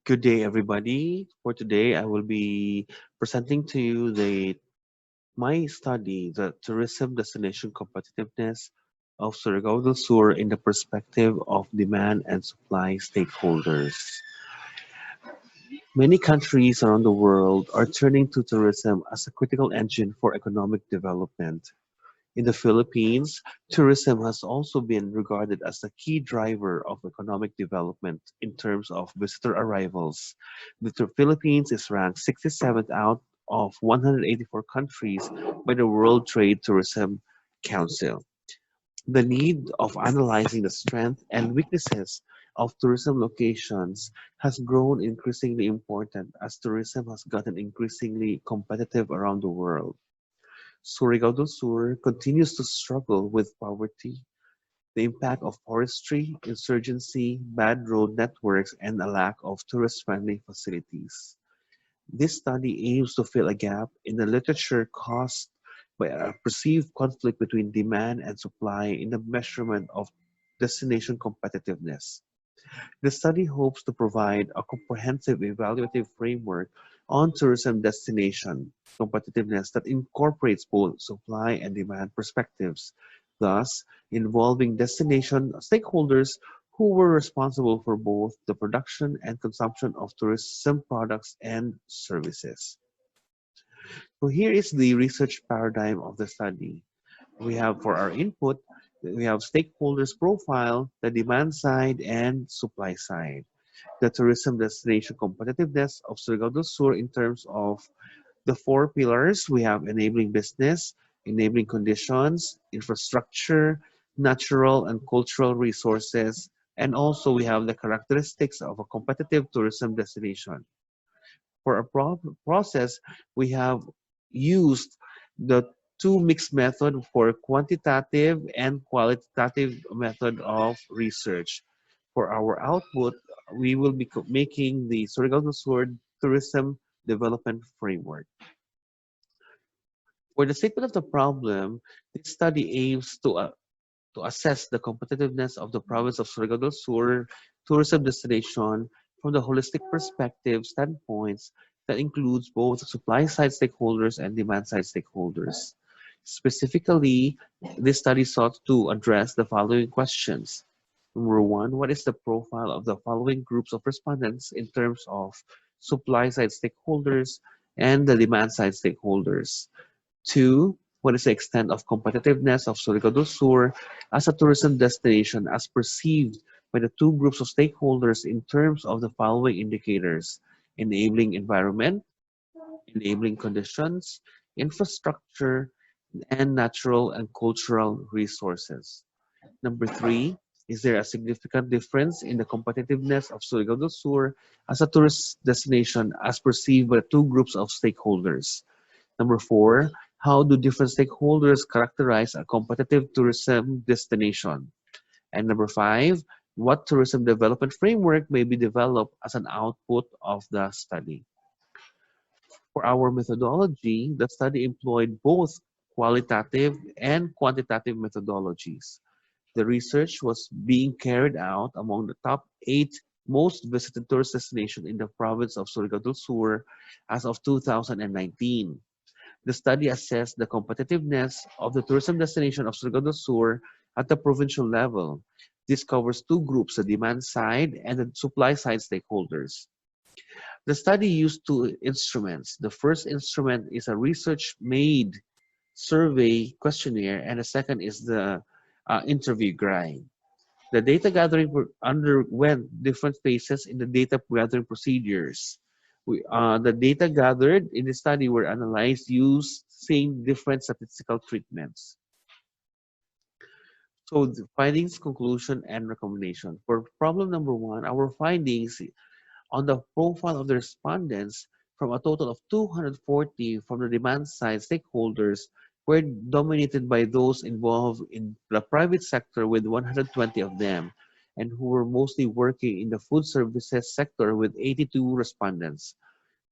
Good day, everybody. For today, I will be presenting to you my study, the tourism destination competitiveness of Surigao del Sur in the perspective of demand and supply stakeholders. Many countries around the world are turning to tourism as a critical engine for economic development. In the Philippines, tourism has also been regarded as a key driver of economic development in terms of visitor arrivals. The Philippines is ranked 67th out of 184 countries by the World Trade Tourism Council. The need of analyzing the strengths and weaknesses of tourism locations has grown increasingly important as tourism has gotten increasingly competitive around the world. Surigao del Sur continues to struggle with poverty, the impact of forestry, insurgency, bad road networks, and a lack of tourist-friendly facilities. This study aims to fill a gap in the literature caused by a perceived conflict between demand and supply in the measurement of destination competitiveness. The study hopes to provide a comprehensive evaluative framework on tourism destination competitiveness that incorporates both supply and demand perspectives, thus involving destination stakeholders who were responsible for both the production and consumption of tourism products and services. So here is the research paradigm of the study. We have for our input, we have stakeholders profile, the demand side and supply side. The tourism destination competitiveness of Surigao del Sur in terms of the four pillars. We have enabling business, enabling conditions, infrastructure, natural and cultural resources, and also we have the characteristics of a competitive tourism destination. For a process, we have used the two mixed method for quantitative and qualitative method of research. For our output, we will be making the Surigao del Sur Tourism Development Framework. For the statement of the problem, this study aims to assess the competitiveness of the province of Surigao del Sur tourism destination from the holistic perspective standpoints that includes both supply side stakeholders and demand side stakeholders. Specifically, this study sought to address the following questions. Number one, what is the profile of the following groups of respondents in terms of supply side stakeholders and the demand side stakeholders? Two, what is the extent of competitiveness of Surigao del Sur as a tourism destination as perceived by the two groups of stakeholders in terms of the following indicators: enabling environment, enabling conditions, infrastructure, and natural and cultural resources. Number three, is there a significant difference in the competitiveness of Surigao del Sur as a tourist destination as perceived by the two groups of stakeholders? Number four, how do different stakeholders characterize a competitive tourism destination? And number five, what tourism development framework may be developed as an output of the study? For our methodology, the study employed both qualitative and quantitative methodologies. The research was being carried out among the top 8 most visited tourist destinations in the province of Surigao del Sur as of 2019. The study assessed the competitiveness of the tourism destination of Surigao del Sur at the provincial level. This covers two groups, the demand side and the supply side stakeholders. The study used two instruments. The first instrument is a research-made survey questionnaire, and the second is the interview guide. The data gathering underwent different phases in the data gathering procedures. The data gathered in the study were analyzed using different statistical treatments. So the findings, conclusion, and recommendation. For problem number one, our findings on the profile of the respondents from a total of 240 from the demand side stakeholders were dominated by those involved in the private sector with 120 of them, and who were mostly working in the food services sector with 82 respondents,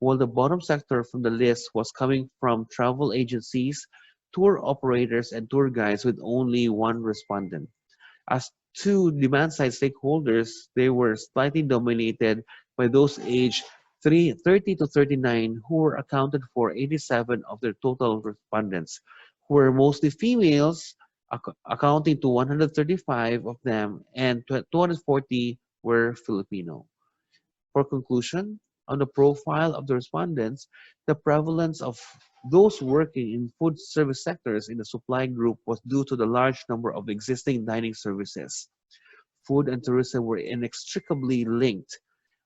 while the bottom sector from the list was coming from travel agencies, tour operators, and tour guides with only one respondent. As to demand side stakeholders, they were slightly dominated by those aged 30 to 39 who were accounted for 87 of their total respondents, who were mostly females, accounting to 135 of them, and 240 were Filipino. For conclusion, on the profile of the respondents, the prevalence of those working in food service sectors in the supply group was due to the large number of existing dining services. Food and tourism were inextricably linked,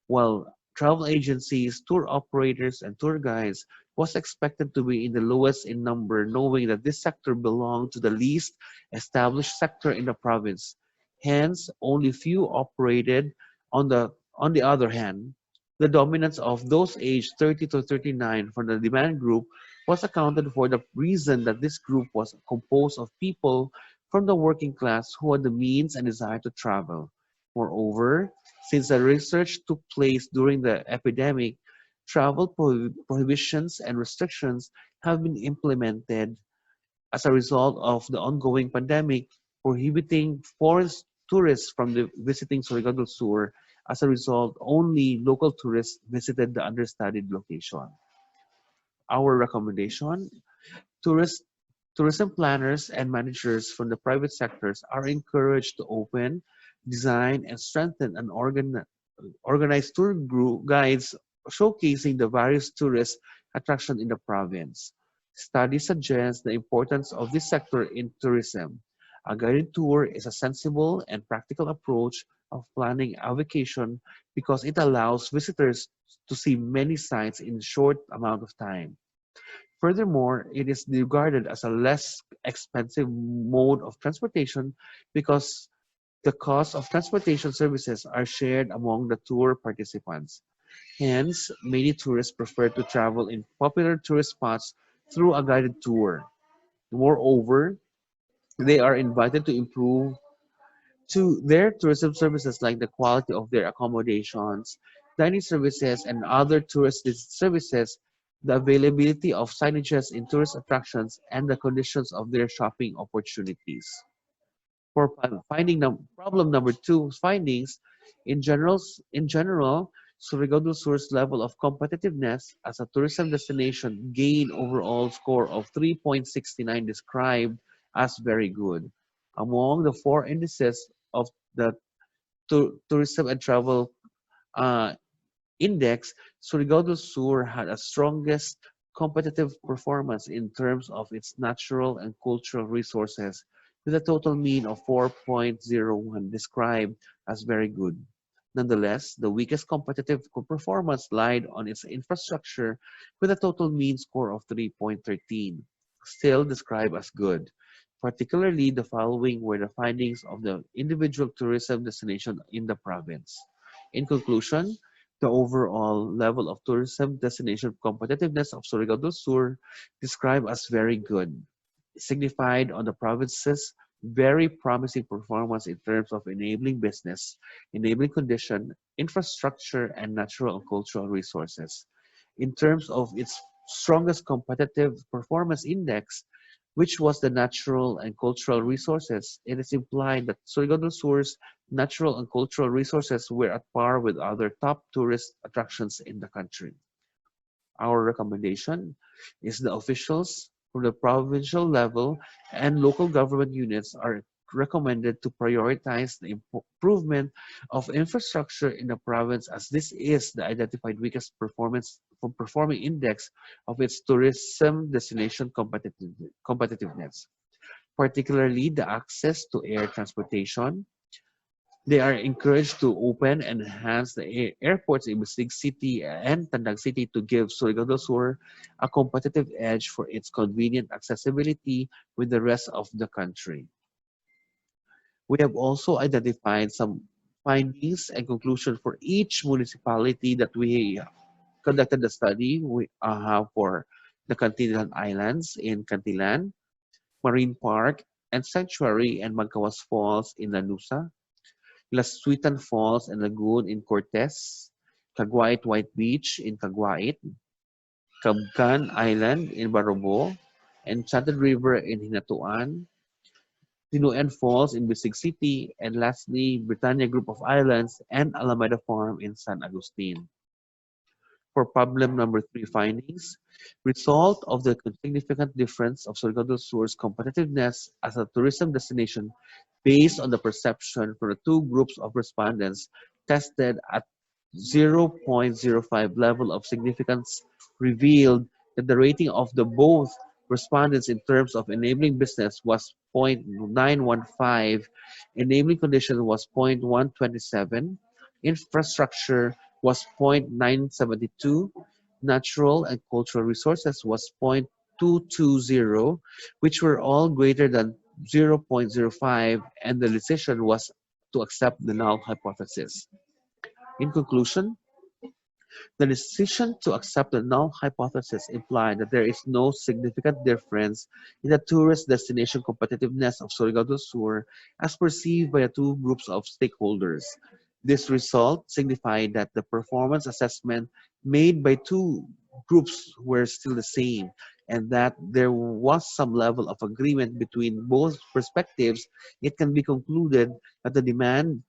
while travel agencies, tour operators, and tour guides was expected to be in the lowest in number, knowing that this sector belonged to the least established sector in the province. Hence, only few operated. On the other hand, the dominance of those aged 30 to 39 for the demand group was accounted for the reason that this group was composed of people from the working class who had the means and desire to travel. Moreover, since the research took place during the epidemic, travel prohibitions and restrictions have been implemented as a result of the ongoing pandemic, prohibiting foreign tourists from visiting Surigao del Sur. As a result, only local tourists visited the understudied location. Our recommendation: tourist tourism planners and managers from the private sectors are encouraged to open, design, and strengthen an organized tour group guides showcasing the various tourist attractions in the province. Studies suggest the importance of this sector in tourism. A guided tour is a sensible and practical approach of planning a vacation because it allows visitors to see many sites in a short amount of time. Furthermore, it is regarded as a less expensive mode of transportation because the cost of transportation services are shared among the tour participants. Hence, many tourists prefer to travel in popular tourist spots through a guided tour. Moreover, they are invited to improve to their tourism services like the quality of their accommodations, dining services, and other tourist services, the availability of signages in tourist attractions, and the conditions of their shopping opportunities. For problem number two, findings in general, Surigao del Sur's level of competitiveness as a tourism destination gained overall score of 3.69 described as very good. Among the four indices of the tourism and travel uh, index, Surigao del Sur had a strongest competitive performance in terms of its natural and cultural resources, with a total mean of 4.01 described as very good. Nonetheless, the weakest competitive performance lied on its infrastructure, with a total mean score of 3.13, still described as good. Particularly, the following were the findings of the individual tourism destination in the province. In conclusion, the overall level of tourism destination competitiveness of Surigao del Sur described as very good, signified on the province's very promising performance in terms of enabling business, enabling condition, infrastructure, and natural and cultural resources. In terms of its strongest competitive performance index, which was the natural and cultural resources, it is implied that Surigao del Sur's natural and cultural resources were at par with other top tourist attractions in the country. Our recommendation is the officials from the provincial level and local government units are recommended to prioritize the improvement of infrastructure in the province as this is the identified weakest performing index of its tourism destination competitiveness, particularly the access to air transportation. They are encouraged to open and enhance the airports in Bisig City and Tandag City to give Surigao del Sur a competitive edge for its convenient accessibility with the rest of the country. We have also identified some findings and conclusions for each municipality that we conducted the study. We have for the Cantilan Islands in Cantilan, Marine Park and Sanctuary and Magkawas Falls in Lanusa, Las Suitan Falls and Lagoon in Cortes, Caguait White Beach in Caguait, Cabcan Island in Barobo, Enchanted River in Hinatuan, Dinuan Falls in Bisig City, and lastly, Britannia Group of Islands and Alameda Farm in San Agustin. For problem number 3 findings, result of the significant difference of Surigao del Sur's competitiveness as a tourism destination based on the perception for the two groups of respondents tested at 0.05 level of significance revealed that the rating of the both respondents in terms of enabling business was 0.915, enabling condition was 0.127, infrastructure was 0.972, natural and cultural resources was 0.220, which were all greater than 0.05, and the decision was to accept the null hypothesis. In conclusion, the decision to accept the null hypothesis implied that there is no significant difference in the tourist destination competitiveness of Surigao del Sur as perceived by the two groups of stakeholders. This result signified that the performance assessment made by two groups were still the same, and that there was some level of agreement between both perspectives. It can be concluded that the demand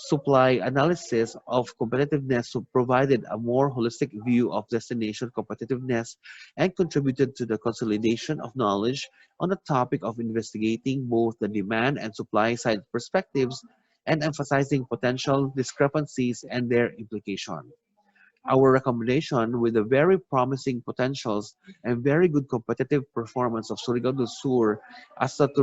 supply analysis of competitiveness provided a more holistic view of destination competitiveness and contributed to the consolidation of knowledge on the topic of investigating both the demand and supply side perspectives and emphasizing potential discrepancies and their implication. Our recommendation, with the very promising potentials and very good competitive performance of Surigao del Sur as a